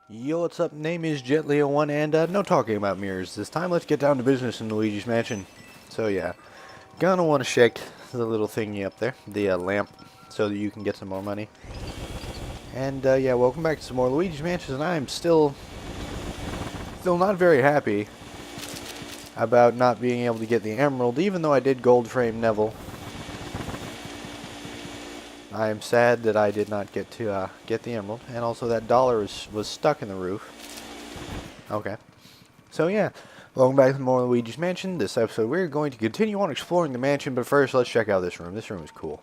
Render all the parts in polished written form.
Yo, what's up? Name is Jetleo1 and no talking about mirrors. This time let's get down to business in Luigi's mansion. So yeah, gonna want to shake the little thingy up there, the lamp, so that you can get some more money. And yeah, welcome back to some more Luigi's Mansion, and I'm still not very happy about not being able to get the emerald, even though I did gold frame Neville. I am sad that I did not get to get the emerald, and also that dollar was stuck in the roof. Okay. So yeah, welcome back to more Luigi's Mansion. This episode we're going to continue on exploring the mansion, but first let's check out this room. This room is cool.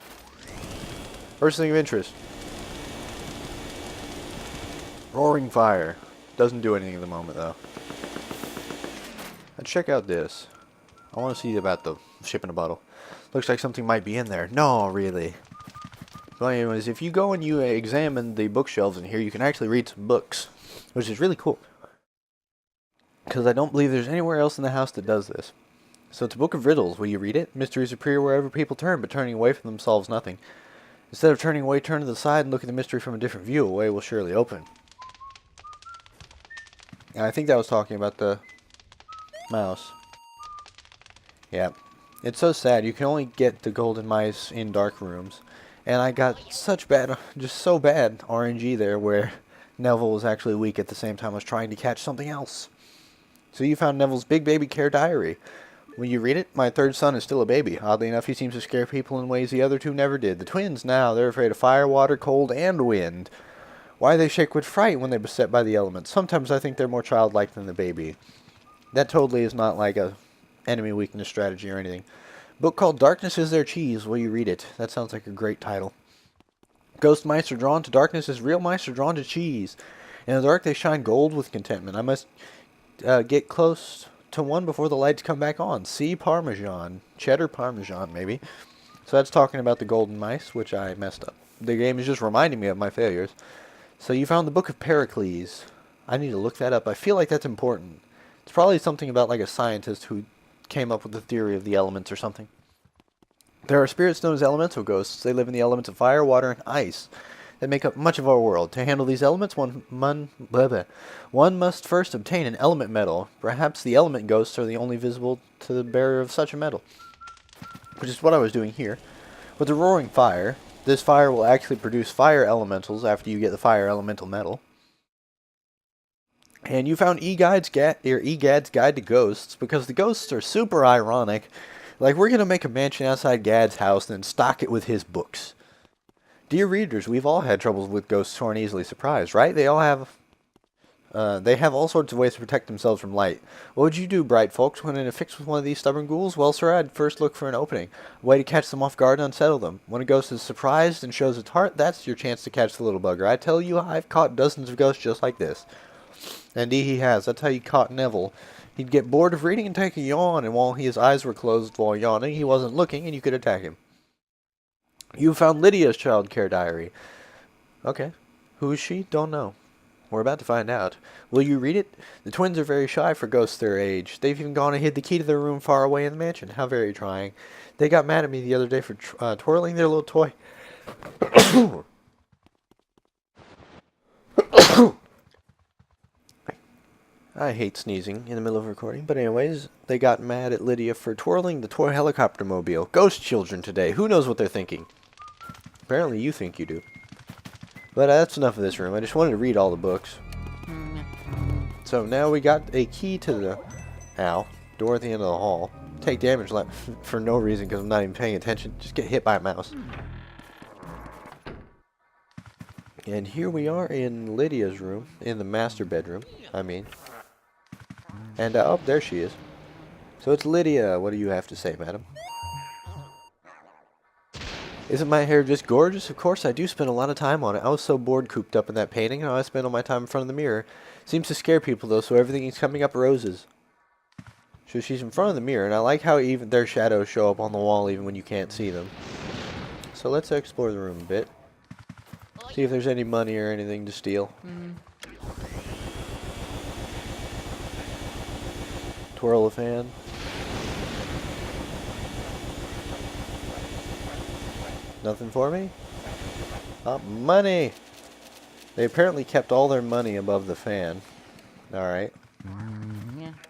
First thing of interest. Roaring fire. Doesn't do anything at the moment though. Let's check out this. I want to see about the ship in a bottle. Looks like something might be in there. No, really. Well, anyways, if you go and you examine the bookshelves in here, you can actually read some books, which is really cool. Because I don't believe there's anywhere else in the house that does this. So it's a book of riddles. Will you read it? Mysteries appear wherever people turn, but turning away from them solves nothing. Instead of turning away, turn to the side and look at the mystery from a different view. A way will surely open. And I think that was talking about the mouse. Yeah. It's so sad. You can only get the golden mice in dark rooms. And I got such bad, just so bad RNG there where Neville was actually weak at the same time I was trying to catch something else. So you found Neville's Big Baby Care Diary. Will you read it? My third son is still a baby. Oddly enough, he seems to scare people in ways the other two never did. The twins now, they're afraid of fire, water, cold, and wind. Why they shake with fright when they're beset by the elements. Sometimes I think they're more childlike than the baby. That totally is not like a enemy weakness strategy or anything. Book called Darkness is Their Cheese. Will you read it? That sounds like a great title. Ghost mice are drawn to darkness as real mice are drawn to cheese. In the dark they shine gold with contentment. I must get close to one before the lights come back on. See Parmesan. Cheddar Parmesan, maybe. So that's talking about the golden mice, which I messed up. The game is just reminding me of my failures. So you found the Book of Pericles. I need to look that up. I feel like that's important. It's probably something about like a scientist who came up with the theory of the elements or something. There are spirits known as elemental ghosts. They live in the elements of fire, water, and ice that make up much of our world. To handle these elements, one must first obtain an element metal. Perhaps the element ghosts are the only visible to the bearer of such a metal. Which is what I was doing here. With the roaring fire, this fire will actually produce fire elementals after you get the fire elemental metal. And you found EGAD's Guide to Ghosts, because the ghosts are super ironic. Like, we're going to make a mansion outside Gad's house and then stock it with his books. Dear readers, we've all had troubles with ghosts who aren't easily surprised, right? They have all sorts of ways to protect themselves from light. What would you do, bright folks, when in a fix with one of these stubborn ghouls? Well, sir, I'd first look for an opening, a way to catch them off guard and unsettle them. When a ghost is surprised and shows its heart, that's your chance to catch the little bugger. I tell you, I've caught dozens of ghosts just like this. Indeed he has. That's how you caught Neville. He'd get bored of reading and take a yawn, and while his eyes were closed while yawning, he wasn't looking, and you could attack him. You found Lydia's child care diary. Okay. Who is she? Don't know. We're about to find out. Will you read it? The twins are very shy for ghosts their age. They've even gone and hid the key to their room far away in the mansion. How very trying. They got mad at me the other day for twirling their little toy. I hate sneezing in the middle of recording, but anyways, they got mad at Lydia for twirling the toy helicopter mobile. Ghost children today. Who knows what they're thinking? Apparently you think you do. But that's enough of this room. I just wanted to read all the books. So now we got a key to the door at the end of the hall. Take damage for no reason because I'm not even paying attention. Just get hit by a mouse. And here we are in Lydia's room, in the master bedroom, I mean. And, oh, there she is. So it's Lydia. What do you have to say, madam? Isn't my hair just gorgeous? Of course, I do spend a lot of time on it. I was so bored cooped up in that painting, and I spend all my time in front of the mirror. Seems to scare people, though, so everything is coming up roses. So she's in front of the mirror, and I like how even their shadows show up on the wall even when you can't see them. So let's explore the room a bit. See if there's any money or anything to steal. Twirl a fan. Nothing for me? Oh, money! They apparently kept all their money above the fan. Alright.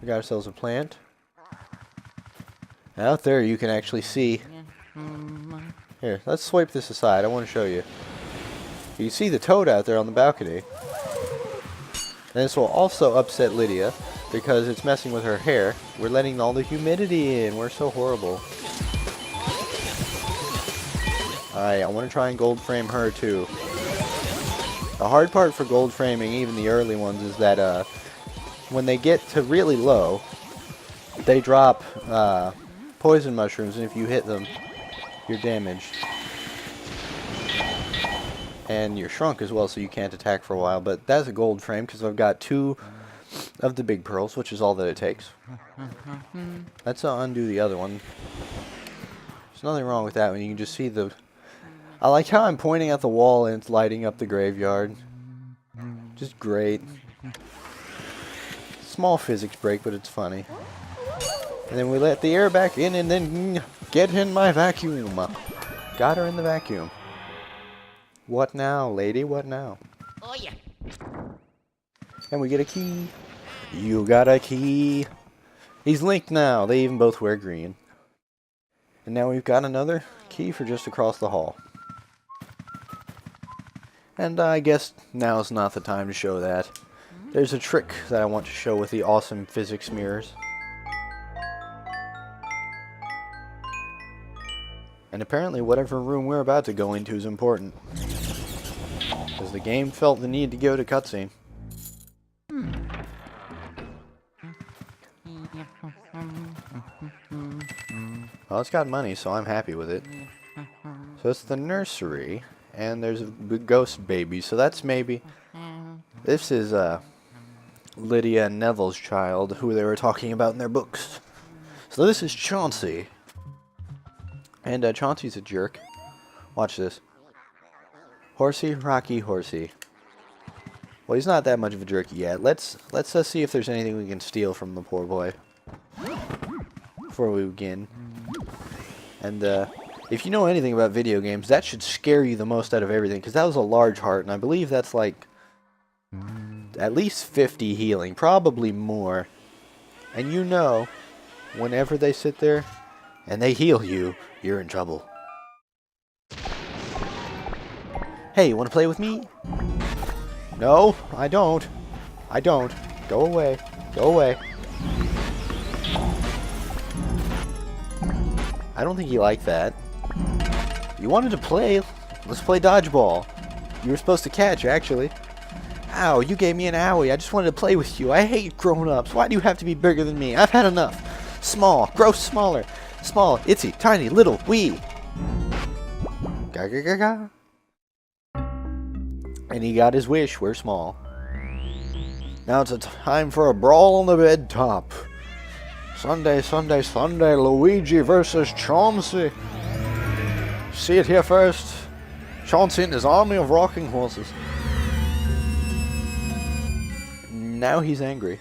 We got ourselves a plant. Out there you can actually see. Here, let's swipe this aside. I want to show you. You see the toad out there on the balcony. And this will also upset Lydia because it's messing with her hair. We're letting all the humidity in. We're so horrible. Alright, I want to try and gold frame her too. The hard part for gold framing, even the early ones, is that when they get to really low, they drop poison mushrooms, and if you hit them, you're damaged. And you're shrunk as well, so you can't attack for a while. But that's a gold frame because I've got 2 of the big pearls, which is all that it takes. Let's undo the other one. There's nothing wrong with that when you can just see the... I like how I'm pointing at the wall and it's lighting up the graveyard. Just great. Small physics break, but it's funny. And then we let the air back in and then get in my vacuum. Got her in the vacuum. What now, lady? What now? Oh, yeah. And we get a key. You got a key. He's linked now. They even both wear green. And now we've got another key for just across the hall. And I guess now's not the time to show that. There's a trick that I want to show with the awesome physics mirrors. And apparently whatever room we're about to go into is important. Because the game felt the need to go to cutscene. Well, it's got money, so I'm happy with it. So it's the nursery, and there's a ghost baby, so that's maybe... This is Lydia and Neville's child, who they were talking about in their books. So this is Chauncy. And Chauncey's a jerk. Watch this. Horsey, Rocky, Horsey. Well, he's not that much of a jerk yet. Let's see if there's anything we can steal from the poor boy before we begin. And if you know anything about video games, that should scare you the most out of everything, because that was a large heart, and I believe that's like at least 50 healing, probably more. And you know, whenever they sit there and they heal you, you're in trouble. Hey, you want to play with me? No, I don't. I don't. Go away. Go away. I don't think he liked that. You wanted to play? Let's play dodgeball. You were supposed to catch, actually. Ow, you gave me an owie. I just wanted to play with you. I hate grown-ups. Why do you have to be bigger than me? I've had enough. Small. Grow smaller. Small. Itsy. Tiny. Little. Wee. Ga ga ga ga. And he got his wish. We're small. Now it's a time for a brawl on the bed top. Sunday, Sunday, Sunday. Luigi versus Chauncy. See it here first. Chauncy and his army of rocking horses. Now he's angry.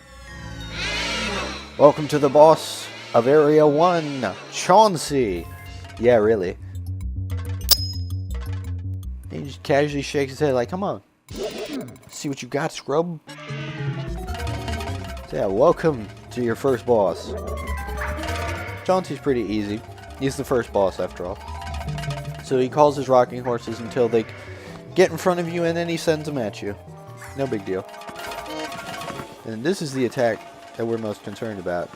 Welcome to the boss of Area 1, Chauncy. Yeah, really. He just casually shakes his head like, come on. See what you got, scrub. So yeah, welcome to your first boss. Chauncy's pretty easy. He's the first boss after all. So he calls his rocking horses until they get in front of you, and then he sends them at you. No big deal. And this is the attack that we're most concerned about.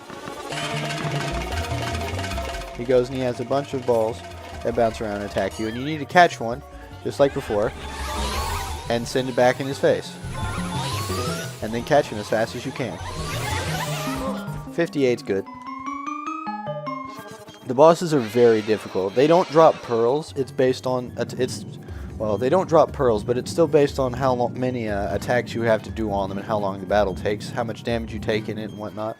He goes and he has a bunch of balls that bounce around and attack you, and you need to catch one, just like before, and send it back in his face. And then catch him as fast as you can. 58's good. The bosses are very difficult. They don't drop pearls. It's based on... Well, they don't drop pearls, but it's still based on how many attacks you have to do on them and how long the battle takes, how much damage you take in it and whatnot.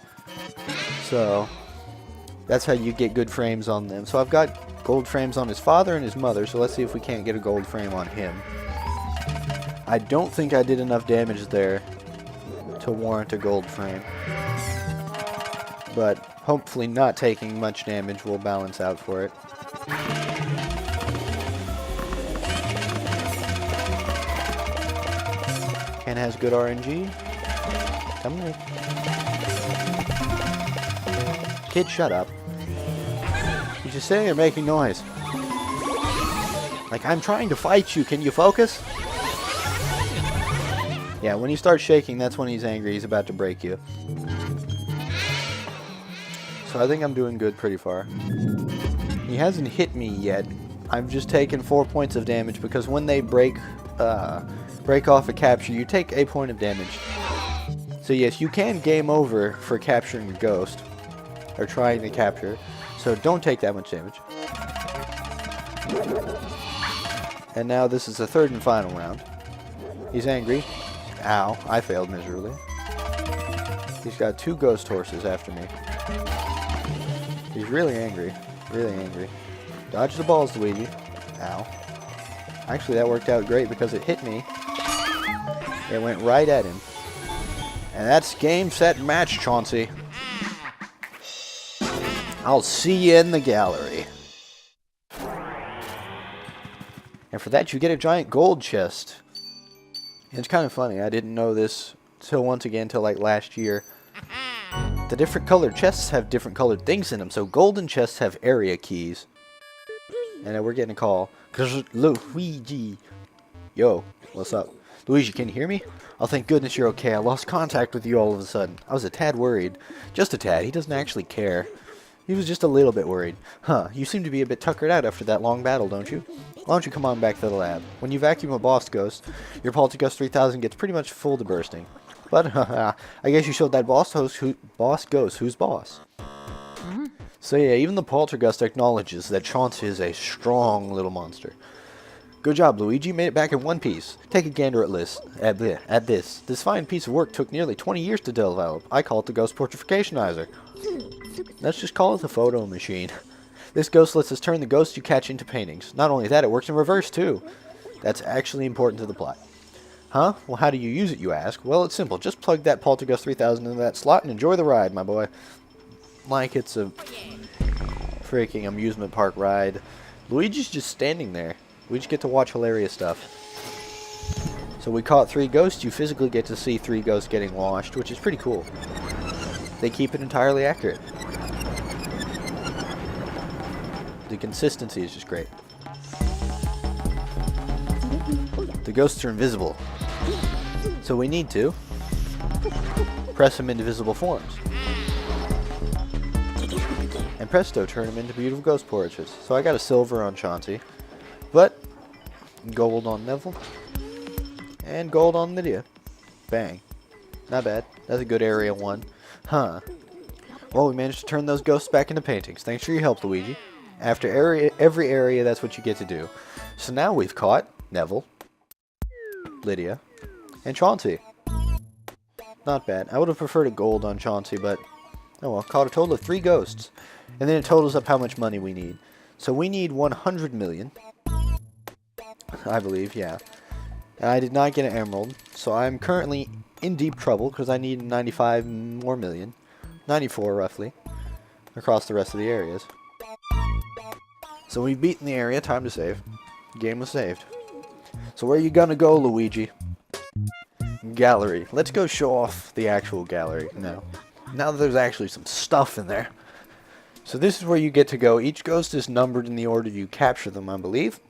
So, that's how you get good frames on them. So I've got gold frames on his father and his mother, so let's see if we can't get a gold frame on him. I don't think I did enough damage there to warrant a gold frame. But hopefully not taking much damage will balance out for it. Ken has good RNG. Come here. Kid, shut up. You're just sitting there making noise. Like, I'm trying to fight you. Can you focus? Yeah, when he starts shaking, that's when he's angry. He's about to break you. So I think I'm doing good pretty far. He hasn't hit me yet. I've just taken 4 points of damage because when they break off a capture, you take a point of damage. So yes, you can game over for capturing a ghost, or trying to capture, so don't take that much damage. And now this is the third and final round. He's angry. Ow, I failed miserably. He's got 2 ghost horses after me. He's really angry. Really angry. Dodge the balls, Luigi. Ow. Actually, that worked out great because it hit me. It went right at him. And that's game, set, match, Chauncy. I'll see you in the gallery. And for that, you get a giant gold chest. It's kind of funny. I didn't know this till like last year. The different colored chests have different colored things in them. So golden chests have area keys. And we're getting a call. Luigi. Yo, what's up? Luigi, can you hear me? Oh, thank goodness you're okay. I lost contact with you all of a sudden. I was a tad worried. Just a tad. He doesn't actually care. He was just a little bit worried. Huh, you seem to be a bit tuckered out after that long battle, don't you? Why don't you come on back to the lab? When you vacuum a boss ghost, your Pt3 3000 gets pretty much full to bursting. But, I guess you showed that boss ghost who's boss. So yeah, even the poltergust acknowledges that Chauncy is a strong little monster. Good job, Luigi. You made it back in one piece. Take a gander at this. This fine piece of work took nearly 20 years to develop. I call it the Ghost Portrificationizer. Let's just call it the photo machine. This ghost lets us turn the ghosts you catch into paintings. Not only that, it works in reverse, too. That's actually important to the plot. Huh? Well, how do you use it, you ask? Well, it's simple. Just plug that Pt3 3000 into that slot and enjoy the ride, my boy. Like it's a freaking amusement park ride. Luigi's just standing there. We just get to watch hilarious stuff. So we caught 3 ghosts. You physically get to see 3 ghosts getting washed, which is pretty cool. They keep it entirely accurate. The consistency is just great. The ghosts are invisible. So we need to press them into visible forms. And presto, turn them into beautiful ghost portraits. So I got a silver on Chauncy, but gold on Neville, and gold on Lydia. Bang. Not bad. That's a good area 1. Huh. Well, we managed to turn those ghosts back into paintings. Thanks for your help, Luigi. After every area, that's what you get to do. So now we've caught Neville, Lydia, and Chauncy. Not bad. I would have preferred a gold on Chauncy, but oh well. Caught a total of 3 ghosts. And then it totals up how much money we need. So we need 100 million. I believe, yeah. And I did not get an emerald. So I'm currently in deep trouble because I need 95 more million. 94 roughly. Across the rest of the areas. So we've beaten the area. Time to save. Game was saved. So where are you gonna go, Luigi? Gallery. Let's go show off the actual gallery now. Now that there's actually some stuff in there. So this is where you get to go. Each ghost is numbered in the order you capture them, I believe.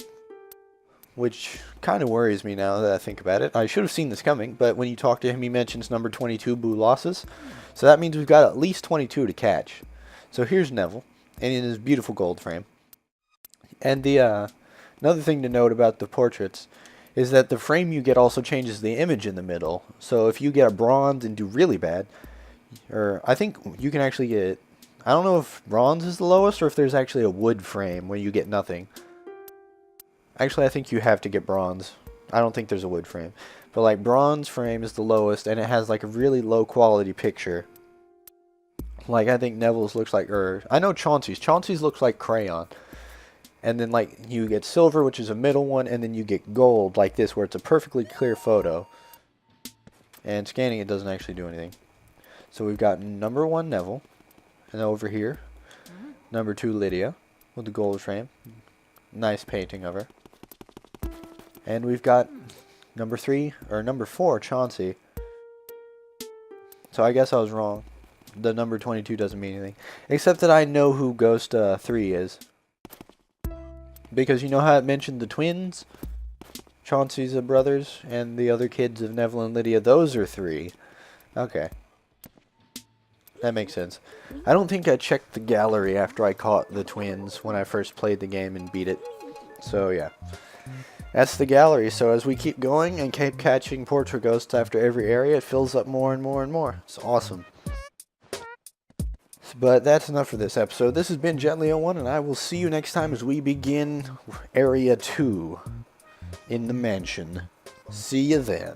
Which kind of worries me now that I think about it. I should have seen this coming, but when you talk to him, he mentions number 22, Boo Losses. So that means we've got at least 22 to catch. So here's Neville, and in his beautiful gold frame. And the another thing to note about the portraits is that the frame you get also changes the image in the middle. So if you get a bronze and do really bad, or I think you can actually get, I don't know if bronze is the lowest or if there's actually a wood frame where you get nothing. Actually, I think you have to get bronze. I don't think there's a wood frame. But like bronze frame is the lowest and it has like a really low quality picture. Like I think Neville's looks like, or I know Chauncy's. Chauncy's looks like crayon. And then like you get silver, which is a middle one, and then you get gold like this where it's a perfectly clear photo. And scanning it doesn't actually do anything. So we've got number 1 Neville. And over here, number 2 Lydia with the gold frame. Nice painting of her. And we've got Number 3, or number 4, Chauncy. So I guess I was wrong. The number 22 doesn't mean anything. Except that I know who Ghost 3 is. Because you know how it mentioned the twins? Chauncey's brothers, and the other kids of Neville and Lydia, those are 3. Okay. That makes sense. I don't think I checked the gallery after I caught the twins when I first played the game and beat it. So yeah. That's the gallery, so as we keep going and keep catching portrait ghosts after every area, it fills up more and more and more. It's awesome. But that's enough for this episode. This has been Gently01, and I will see you next time as we begin Area 2 in the mansion. See you then.